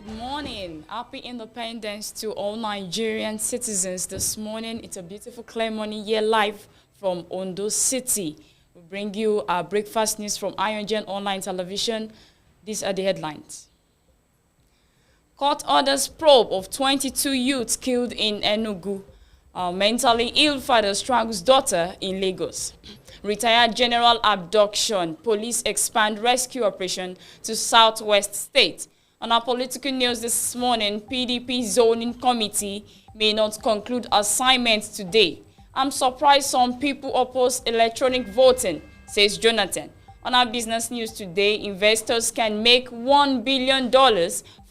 Good morning. Happy Independence to all Nigerian citizens. This morning, it's a beautiful clear morning here live from Ondo City. We bring you our breakfast news from AYOGEN online television. These are the headlines. Court orders probe of 22 youths killed in Enugu. Mentally ill father strangles daughter in Lagos. Retired general abduction. Police expand rescue operation to southwest state. On our political news this morning, PDP zoning committee may not conclude assignments today. I'm surprised some people oppose electronic voting, says Jonathan. On our business news today, investors can make $1 billion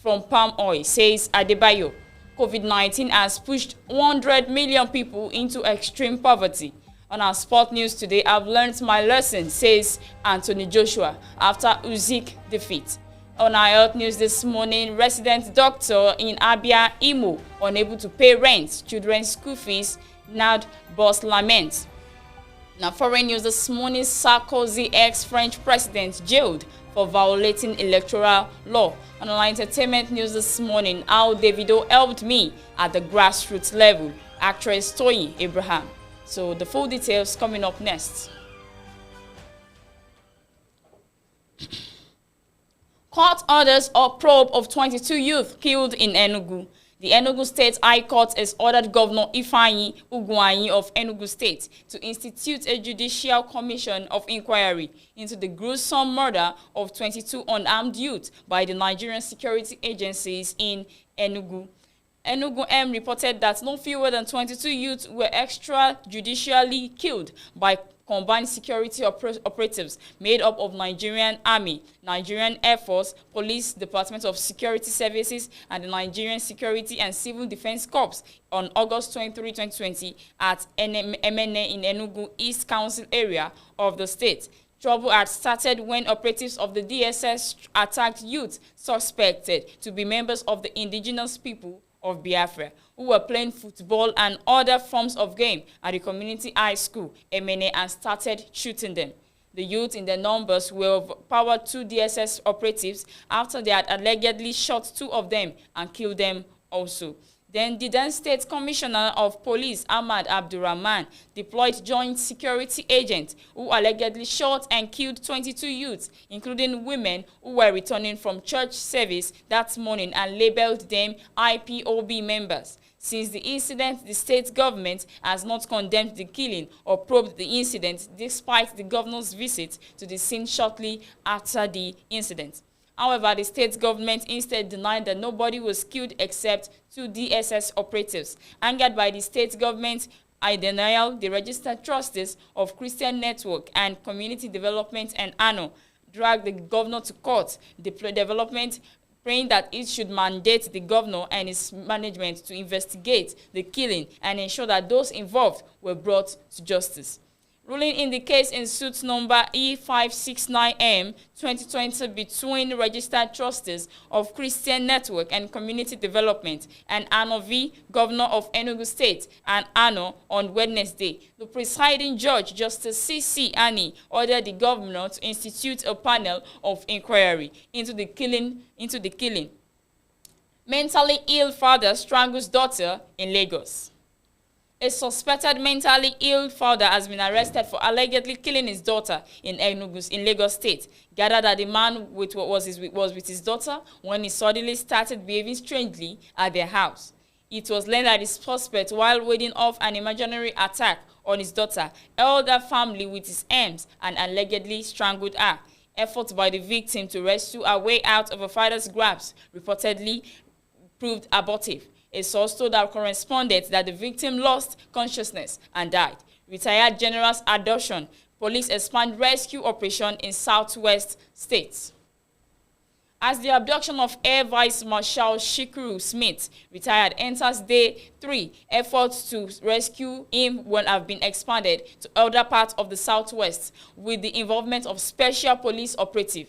from palm oil, says Adebayo. COVID-19 has pushed 100 million people into extreme poverty. On our sport news today, I've learned my lesson, says Anthony Joshua, after Usyk defeat. On our health news this morning, resident doctor in Abia, Imo, unable to pay rent, children's school fees, NAD boss laments. Now, foreign news this morning, Sarkozy ex-French president jailed for violating electoral law. On our entertainment news this morning, how Davido helped me at the grassroots level, actress Toyin Abraham. So the full details coming up next. Court orders a probe of 22 youth killed in Enugu. The Enugu State High Court has ordered Governor Ifeanyi Ugwuanyi of Enugu State to institute a judicial commission of inquiry into the gruesome murder of 22 unarmed youth by the Nigerian security agencies in Enugu. Enugu M reported that no fewer than 22 youths were extrajudicially killed by combined security operatives made up of Nigerian Army, Nigerian Air Force, Police, Department of Security Services, and the Nigerian Security and Civil Defense Corps on August 23, 2020 at MNA in Enugu East Council area of the state. Trouble had started when operatives of the DSS attacked youth suspected to be members of the indigenous people of Biafra, who were playing football and other forms of game at the community high school, MNA, and started shooting them. The youth in their numbers were overpowered two DSS operatives after they had allegedly shot two of them and killed them also. Then the then State Commissioner of Police, Ahmad Abdurrahman, deployed joint security agents who allegedly shot and killed 22 youths, including women who were returning from church service that morning, and labeled them IPOB members. Since the incident, the state government has not condemned the killing or probed the incident, despite the governor's visit to the scene shortly after the incident. However, the state government instead denied that nobody was killed except two DSS operatives. Angered by the state government denial, the registered trustees of Christian Network and Community Development and ANO dragged the governor to court. The development praying that it should mandate the governor and his management to investigate the killing and ensure that those involved were brought to justice. Ruling in the case in suit number E569M 2020 between registered trustees of Christian Network and Community Development and Ano V, Governor of Enugu State, and Ano on Wednesday, the presiding judge, Justice C.C. Ani, ordered the governor to institute a panel of inquiry into the killing. Mentally ill father strangles daughter in Lagos. A suspected mentally ill father has been arrested for allegedly killing his daughter in Lagos State. Gathered that the man was with his daughter when he suddenly started behaving strangely at their house. It was learned that the suspect, while warding off an imaginary attack on his daughter, held her family with his arms and allegedly strangled her. Efforts by the victim to rescue her way out of her father's grasp reportedly proved abortive. A source told our correspondent that the victim lost consciousness and died. Retired general's abduction. Police expand rescue operation in southwest states. As the abduction of Air Vice Marshal Shikuru Smith, retired, enters day 3, efforts to rescue him will have been expanded to other parts of the southwest with the involvement of special police operative.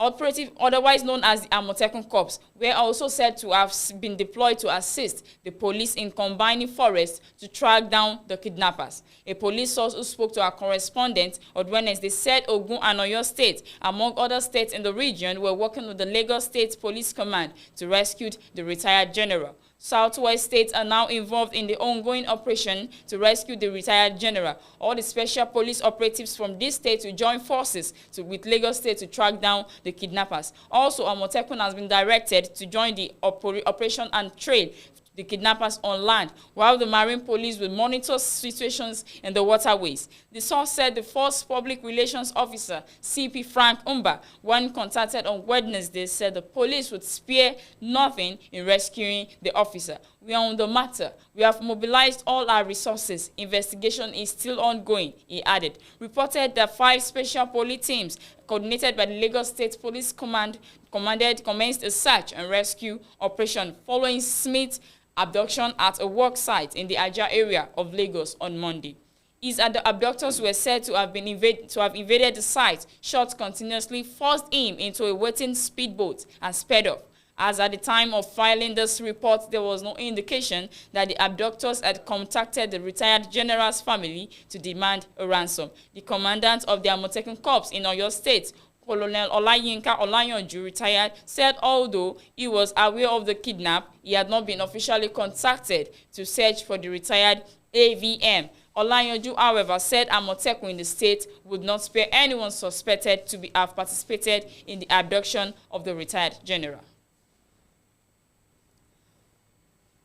Operative, otherwise known as the Amotekun Corps, were also said to have been deployed to assist the police in combining forests to track down the kidnappers. A police source who spoke to our correspondent on Wednesday said Ogun and Oyo State, among other states in the region, were working with the Lagos State Police Command to rescue the retired general. Southwest states are now involved in the ongoing operation to rescue the retired general. All the special police operatives from this state will join forces with Lagos State to track down the kidnappers. Also, Amotekun has been directed to join the operation and trail the kidnappers on land, while the Marine Police will monitor situations in the waterways. The source said the Force Public Relations Officer, CP Frank Umba, when contacted on Wednesday, said the police would spare nothing in rescuing the officer. We are on the matter. We have mobilized all our resources. Investigation is still ongoing, he added. Reported that 5 special police teams coordinated by the Lagos State Police Command commenced a search and rescue operation following Smith's abduction at a work site in the Ajah area of Lagos on Monday. Is that the abductors were said to have invaded the site, shot continuously, forced him into a waiting speedboat and sped off. As at the time of filing this report, there was no indication that the abductors had contacted the retired general's family to demand a ransom. The commandant of the Amotekun Corps in Oyo State, Colonel Olayinka Olayanju, retired, said although he was aware of the kidnap, he had not been officially contacted to search for the retired AVM. Olayanju, however, said Amotekun in the state would not spare anyone suspected to have participated in the abduction of the retired general.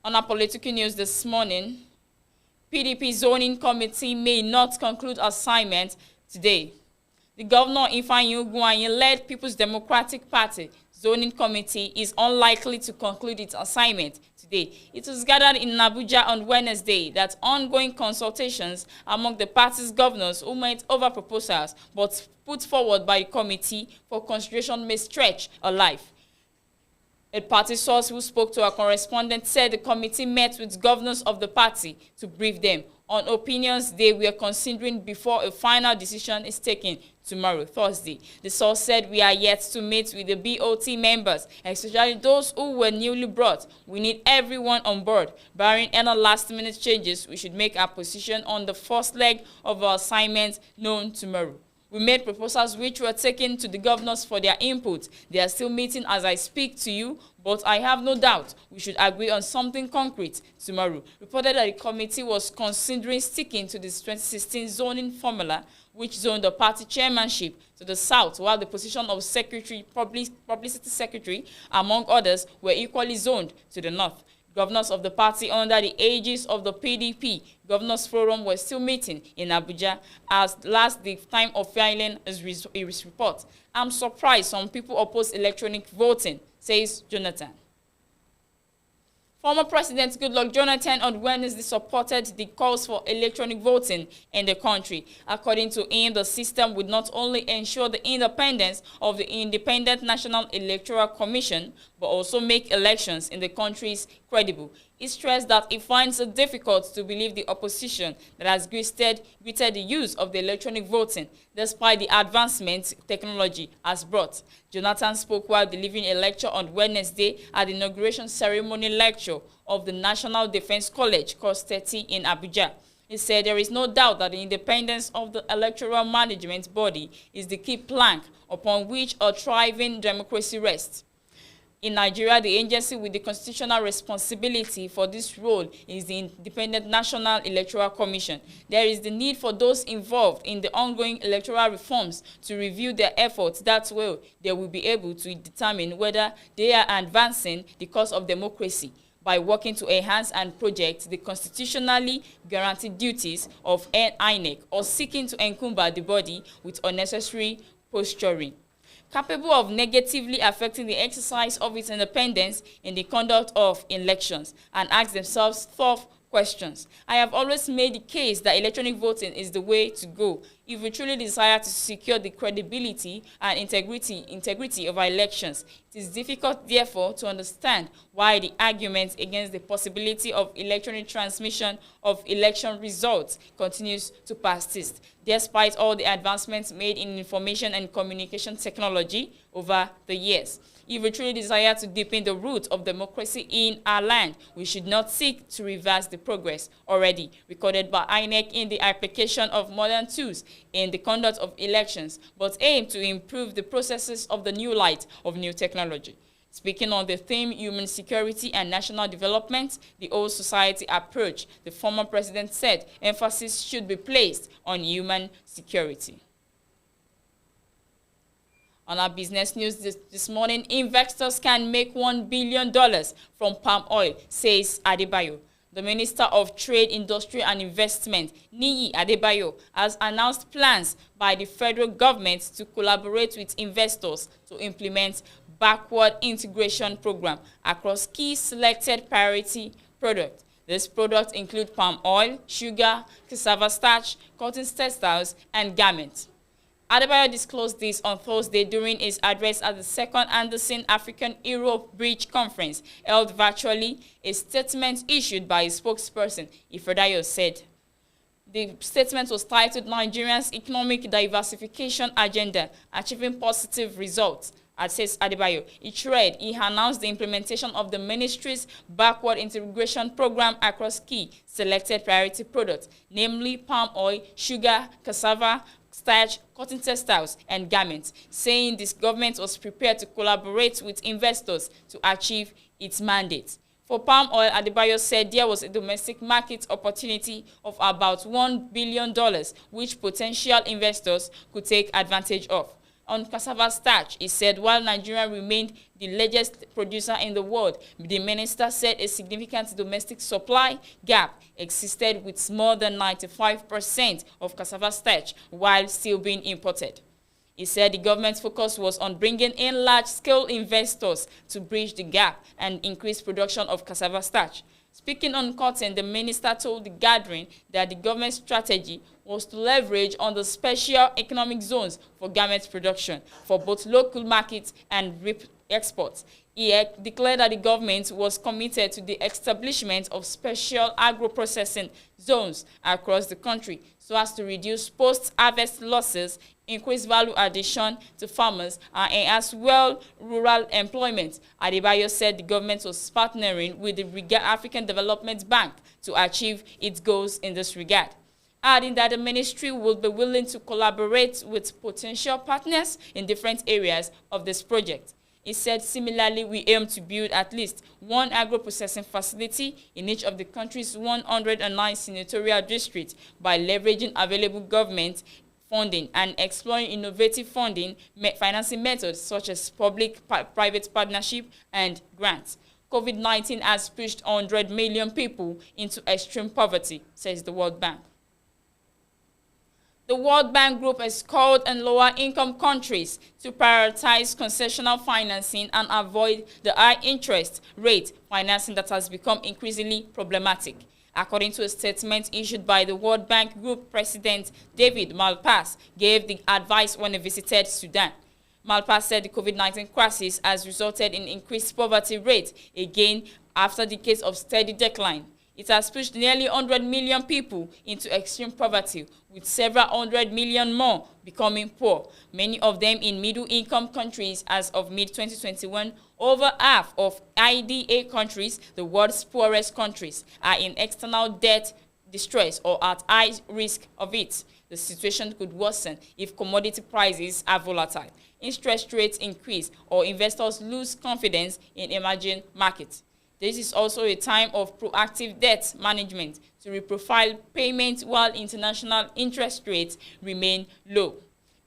On our political news this morning, PDP zoning committee may not conclude assignment today. The governor Ifeanyi Ugwuanyi-led People's Democratic Party zoning committee is unlikely to conclude its assignment today. It was gathered in Abuja on Wednesday that ongoing consultations among the party's governors who met over proposals but put forward by the committee for consideration may stretch a life. A party source who spoke to our correspondent said the committee met with governors of the party to brief them on opinions they were considering before a final decision is taken tomorrow, Thursday. The source said we are yet to meet with the BOT members, especially those who were newly brought. We need everyone on board. Barring any last-minute changes, we should make our position on the first leg of our assignment known tomorrow. We made proposals which were taken to the governors for their input. They are still meeting as I speak to you, but I have no doubt we should agree on something concrete tomorrow. Reported that the committee was considering sticking to this 2016 zoning formula, which zoned the party chairmanship to the south, while the position of secretary, publicity secretary, among others, were equally zoned to the north. Governors of the party under the aegis of the PDP Governors Forum were still meeting in Abuja as last the time of filing his report. I'm surprised some people oppose electronic voting, says Jonathan. Former President Goodluck Jonathan on Wednesday supported the calls for electronic voting in the country. According to him, the system would not only ensure the independence of the Independent National Electoral Commission, but also make elections in the country credible. He stressed that he finds it difficult to believe the opposition that has greeted the use of the electronic voting, despite the advancements technology has brought. Jonathan spoke while delivering a lecture on Wednesday at the inauguration ceremony lecture of the National Defense College, Course 30 in Abuja. He said there is no doubt that the independence of the electoral management body is the key plank upon which a thriving democracy rests. In Nigeria, the agency with the constitutional responsibility for this role is the Independent National Electoral Commission. There is the need for those involved in the ongoing electoral reforms to review their efforts. That way, they will be able to determine whether they are advancing the cause of democracy by working to enhance and project the constitutionally guaranteed duties of INEC or seeking to encumber the body with unnecessary posturing, capable of negatively affecting the exercise of its independence in the conduct of elections, and ask themselves tough questions. I have always made the case that electronic voting is the way to go. If we truly desire to secure the credibility and integrity of our elections, it is difficult, therefore, to understand why the argument against the possibility of electronic transmission of election results continues to persist, despite all the advancements made in information and communication technology over the years. If we truly desire to deepen the roots of democracy in our land, we should not seek to reverse the progress already recorded by INEC in the application of modern tools in the conduct of elections, but aim to improve the processes of the new light of new technology. Speaking on the theme human security and national development, the whole society approach, the former president said emphasis should be placed on human security. On our business news this morning, investors can make $1 billion from palm oil, says Adebayo. The Minister of Trade, Industry and Investment, Niyi Adebayo, has announced plans by the federal government to collaborate with investors to implement backward integration program across key selected priority products. These products include palm oil, sugar, cassava starch, cotton textiles, and garments. Adebayo disclosed this on Thursday during his address at the second Anderson African-Europe Bridge Conference, held virtually. A statement issued by his spokesperson, Ifedayo, said. The statement was titled Nigeria's Economic Diversification Agenda, Achieving Positive Results. As says Adebayo, he announced the implementation of the ministry's backward integration program across key selected priority products, namely palm oil, sugar, cassava, starch, cotton textiles, and garments, saying this government was prepared to collaborate with investors to achieve its mandate. For palm oil, Adebayo said there was a domestic market opportunity of about $1 billion, which potential investors could take advantage of. On cassava starch, he said while Nigeria remained the largest producer in the world, the minister said a significant domestic supply gap existed with more than 95% of cassava starch while still being imported. He said the government's focus was on bringing in large-scale investors to bridge the gap and increase production of cassava starch. Speaking on cotton, the minister told the gathering that the government's strategy was to leverage on the special economic zones for garment production for both local markets and exports. He declared that the government was committed to the establishment of special agro-processing zones across the country so as to reduce post-harvest losses, increase value addition to farmers, and enhance rural employment. Adebayo said the government was partnering with the African Development Bank to achieve its goals in this regard, adding that the ministry will be willing to collaborate with potential partners in different areas of this project. He said, similarly, we aim to build at least one agro-processing facility in each of the country's 109 senatorial districts by leveraging available government funding and exploring innovative financing methods such as public-private partnership and grants. COVID-19 has pushed 100 million people into extreme poverty, says the World Bank. The World Bank Group has called on lower-income countries to prioritize concessional financing and avoid the high interest rate financing that has become increasingly problematic. According to a statement issued by the World Bank Group President David Malpass, gave the advice when he visited Sudan. Malpass said the COVID-19 crisis has resulted in increased poverty rate again after decades of steady decline. It has pushed nearly 100 million people into extreme poverty, with several 100 million more becoming poor, many of them in middle-income countries. As of mid-2021, over half of IDA countries, the world's poorest countries, are in external debt distress or at high risk of it. The situation could worsen if commodity prices are volatile, interest rates increase, or investors lose confidence in emerging markets. This is also a time of proactive debt management to reprofile payments while international interest rates remain low.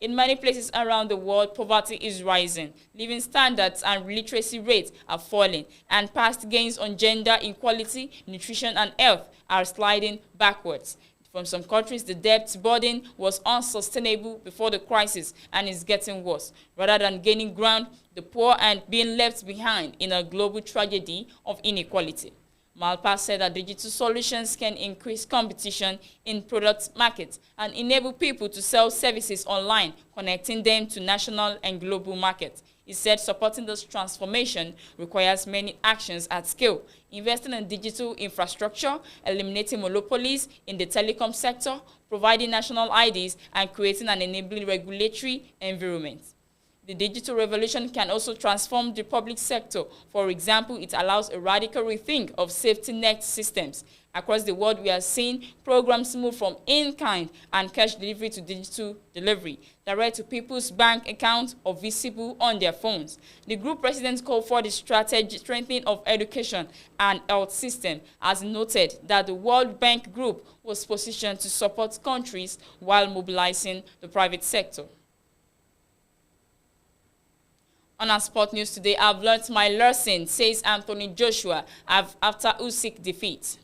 In many places around the world, poverty is rising, living standards and literacy rates are falling, and past gains on gender equality, nutrition, and health are sliding backwards. From some countries, the debt burden was unsustainable before the crisis and is getting worse. Rather than gaining ground, the poor are being left behind in a global tragedy of inequality. Malpa said that digital solutions can increase competition in product markets and enable people to sell services online, connecting them to national and global markets. He said supporting this transformation requires many actions at scale, investing in digital infrastructure, eliminating monopolies in the telecom sector, providing national IDs, and creating an enabling regulatory environment. The digital revolution can also transform the public sector. For example, it allows a radical rethink of safety net systems. Across the world, we are seeing programs move from in-kind and cash delivery to digital delivery, direct to people's bank accounts or visible on their phones. The group president called for the strategic strengthening of education and health system, as noted that the World Bank Group was positioned to support countries while mobilizing the private sector. On our sport news today, I've learnt my lesson, says Anthony Joshua after Usyk defeat.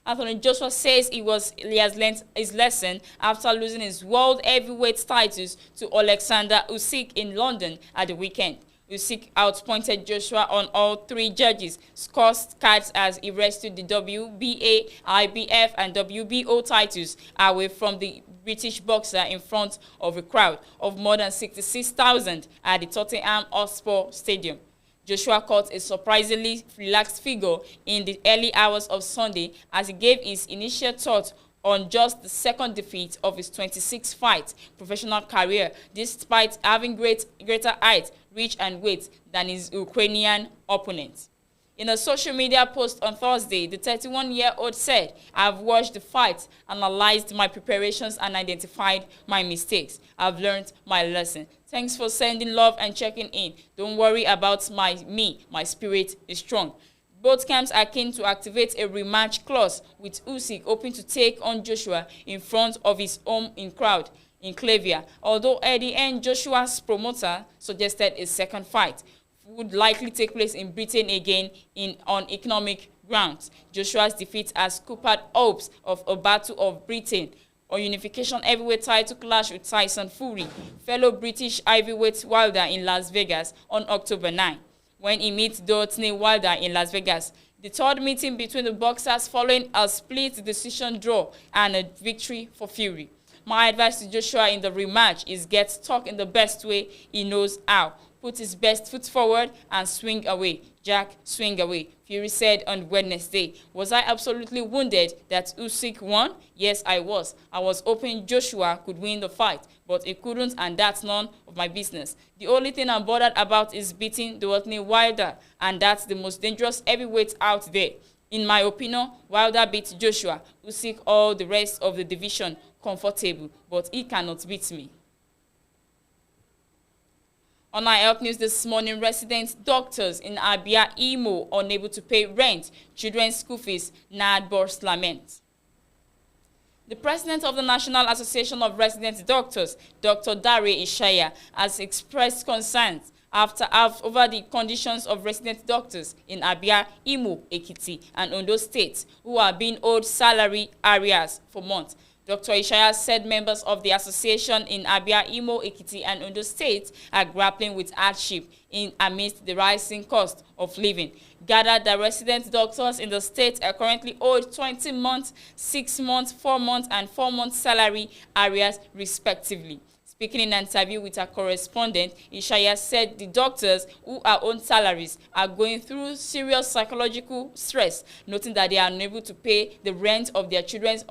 Anthony Joshua says he has learnt his lesson after losing his world heavyweight titles to Alexander Usyk in London at the weekend. Usyk outpointed Joshua on all three judges' scorecards as he wrestled the WBA, IBF, and WBO titles away from the British boxer in front of a crowd of more than 66,000 at the Tottenham Hotspur Stadium. Joshua caught a surprisingly relaxed figure in the early hours of Sunday as he gave his initial thoughts on just the second defeat of his 26-fight professional career, despite having greater height, reach, and weight than his Ukrainian opponent. In a social media post on Thursday, the 31-year-old said, "I've watched the fight, analyzed my preparations, and identified my mistakes. I've learned my lesson. Thanks for sending love and checking in. Don't worry about me. My spirit is strong." Both camps are keen to activate a rematch clause, with Usyk hoping to take on Joshua in front of his home crowd in Clavia, although at the end Joshua's promoter suggested a second fight would likely take place in Britain again on economic grounds. Joshua's defeat has scuppered hopes of a battle of Britain or unification heavyweight title clash with Tyson Fury, fellow British heavyweight Wilder in Las Vegas on October 9, when he meets Deontay Wilder in Las Vegas. The third meeting between the boxers following a split decision draw and a victory for Fury. My advice to Joshua in the rematch is get stuck in the best way he knows how. Put his best foot forward and swing away. Jack, swing away, Fury said on Wednesday. Was I absolutely wounded that Usyk won? Yes, I was. I was hoping Joshua could win the fight, but he couldn't, and that's none of my business. The only thing I'm bothered about is beating Deontay Wilder, and that's the most dangerous heavyweight out there. In my opinion, Wilder beat Joshua. Usyk all the rest of the division comfortable, but he cannot beat me. On our health news this morning, resident doctors in Abia, Imo, unable to pay rent, children's school fees, NAD burst lament. The president of the National Association of Resident Doctors, Dr. Dare Ishaya, has expressed concerns over the conditions of resident doctors in Abia, Imo, Ekiti, and Ondo states who are being owed salary arrears for months. Dr. Ishaya said members of the association in Abia, Imo, Ekiti, and Ondo states are grappling with hardship amidst the rising cost of living. Gathered that resident doctors in the state are currently owed 20 months, 6 months, 4 months, and 4 months salary arrears respectively. Speaking in an interview with a correspondent, Ishaya said the doctors who are on salaries are going through serious psychological stress, noting that they are unable to pay the rent of their children's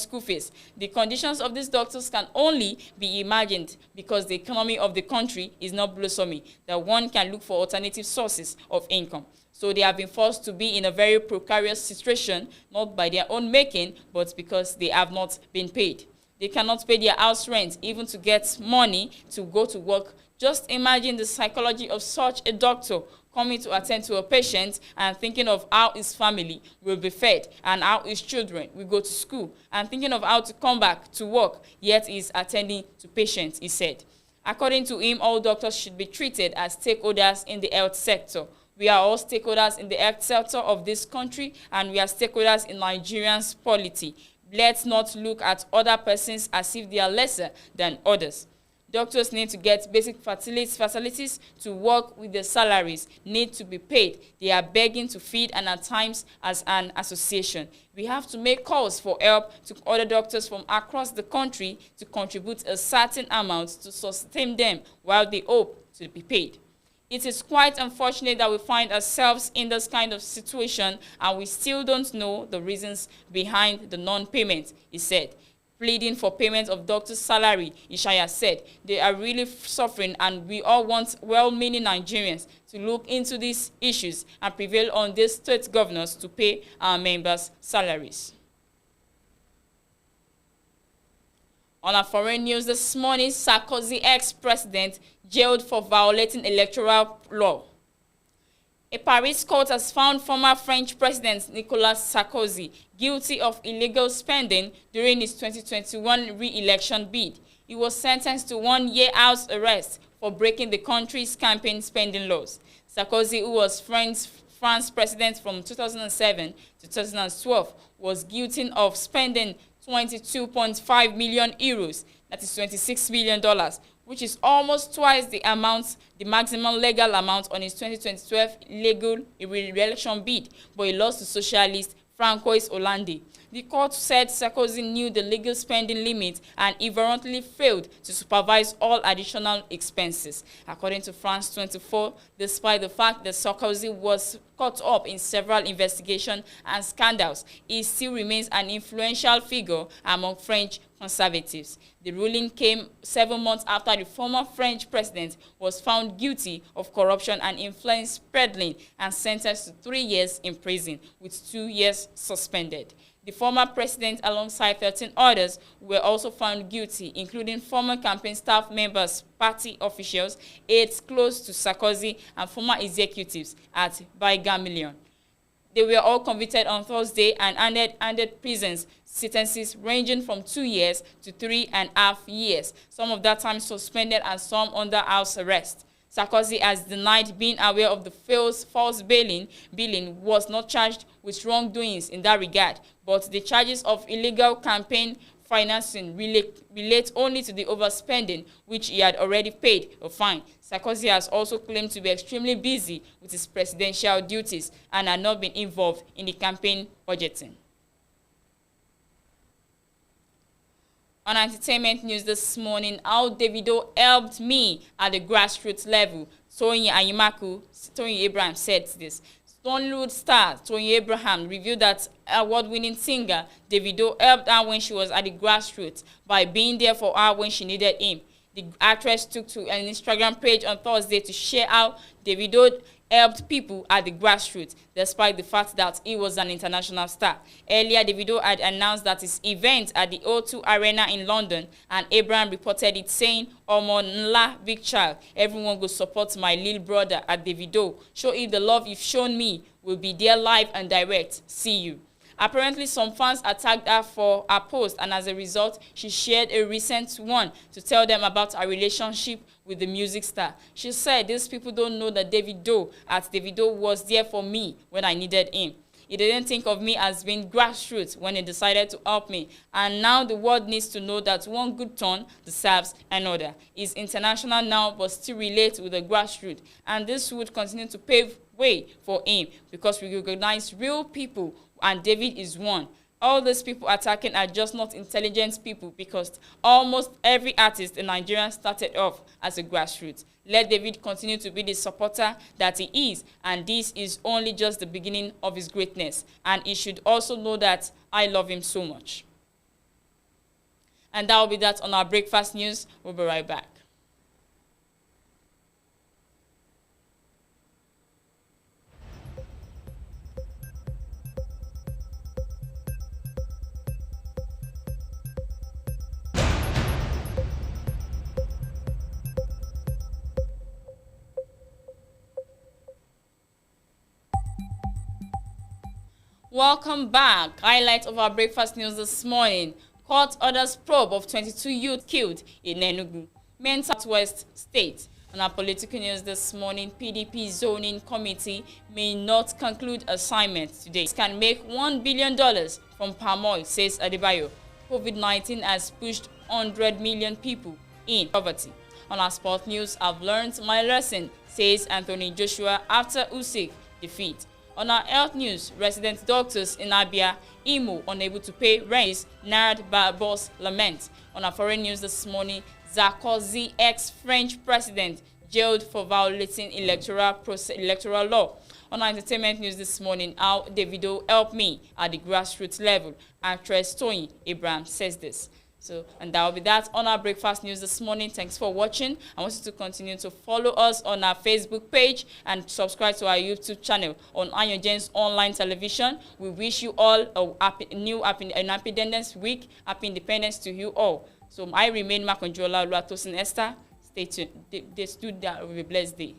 school fees. The conditions of these doctors can only be imagined because the economy of the country is not blossoming, that one can look for alternative sources of income. So they have been forced to be in a very precarious situation, not by their own making, but because they have not been paid. They cannot pay their house rent, even to get money to go to work. Just imagine the psychology of such a doctor coming to attend to a patient and thinking of how his family will be fed and how his children will go to school and thinking of how to come back to work, yet he is attending to patients, he said. According to him, all doctors should be treated as stakeholders in the health sector. We are all stakeholders in the health sector of this country, and we are stakeholders in Nigerians' polity. Let's not look at other persons as if they are lesser than others. Doctors need to get basic facilities to work with their salaries, need to be paid. They are begging to feed and at times as an association. We have to make calls for help to other doctors from across the country to contribute a certain amount to sustain them while they hope to be paid. It is quite unfortunate that we find ourselves in this kind of situation and we still don't know the reasons behind the non-payment, he said. Pleading for payment of doctors' salary, Ishaya said, they are really suffering and we all want well-meaning Nigerians to look into these issues and prevail on these state governors to pay our members' salaries. On our foreign news this morning, Sarkozy ex-president jailed for violating electoral law. A Paris court has found former French President Nicolas Sarkozy guilty of illegal spending during his 2021 re-election bid. He was sentenced to 1 year house arrest for breaking the country's campaign spending laws. Sarkozy, who was France president from 2007 to 2012, was guilty of spending 22.5 million euros, that is $26 million, which is almost twice the maximum legal amount on his 2012 legal re-election bid, but he lost to socialist Francois Hollande. The court said Sarkozy knew the legal spending limit and ignorantly failed to supervise all additional expenses. According to France 24, despite the fact that Sarkozy was caught up in several investigations and scandals, he still remains an influential figure among French conservatives. The ruling came 7 months after the former French president was found guilty of corruption and influence peddling and sentenced to 3 years in prison, with 2 years suspended. The former president, alongside 13 others, were also found guilty, including former campaign staff members, party officials, aides close to Sarkozy, and former executives at Baïga. They were all convicted on Thursday and handed prison sentences ranging from 2 years to 3.5 years, some of that time suspended and some under house arrest. Sarkozy has denied being aware of the false billing, was not charged with wrongdoings in that regard, but the charges of illegal campaign financing relate only to the overspending, which he had already paid a fine. Sarkozy has also claimed to be extremely busy with his presidential duties and had not been involved in the campaign budgeting. On entertainment news this morning, how Davido helped me at the grassroots level. Toyin Abraham said this. Nollywood star Toyin Abraham revealed that award-winning singer Davido helped her when she was at the grassroots by being there for her when she needed him. The actress took to an Instagram page on Thursday to share how Davido helped people at the grassroots, despite the fact that he was an international star. Earlier, Davido had announced that his event at the O2 Arena in London, and Abraham reported it saying, "Omo nla big child, everyone go support my little brother at Davido. Show if the love you've shown me will be there live and direct. See you." Apparently, some fans attacked her for her post, and as a result, she shared a recent one to tell them about her relationship with the music star. She said, "These people don't know that Davido was there for me when I needed him. He didn't think of me as being grassroots when he decided to help me. And now the world needs to know that one good turn deserves another. He's international now, but still relates with the grassroots. And this would continue to pave way for him because we recognize real people, and David is one. All these people attacking are just not intelligent people because almost every artist in Nigeria started off as a grassroots. Let David continue to be the supporter that he is, and this is only just the beginning of his greatness. And he should also know that I love him so much." And that will be that on our breakfast news. We'll be right back. Welcome back. Highlight of our breakfast news this morning. Court orders probe of 22 youth killed in Enugu, main southwest state. On our political news this morning, PDP zoning committee may not conclude assignment today. It can make $1 billion from palm oil, says Adebayo. COVID-19 has pushed 100 million people in poverty. On our sport news, I've learned my lesson, says Anthony Joshua after Usyk defeat. On our health news, resident doctors in Abia, Imo, unable to pay rent, narrowed by boss lament. On our foreign news this morning, Sarkozy, ex-French president, jailed for violating electoral law. On our entertainment news this morning, how Davido helped me at the grassroots level. Actress Toyin Abraham says this. And that will be that on our breakfast news this morning. Thanks for watching. I want you to continue to follow us on our Facebook page and subscribe to our YouTube channel on AYOGEN's online television. We wish you all a happy Independence Week. Happy Independence to you all. So I remain Makonjola Luatosin Esther. Stay tuned. They stood there with a blessed day.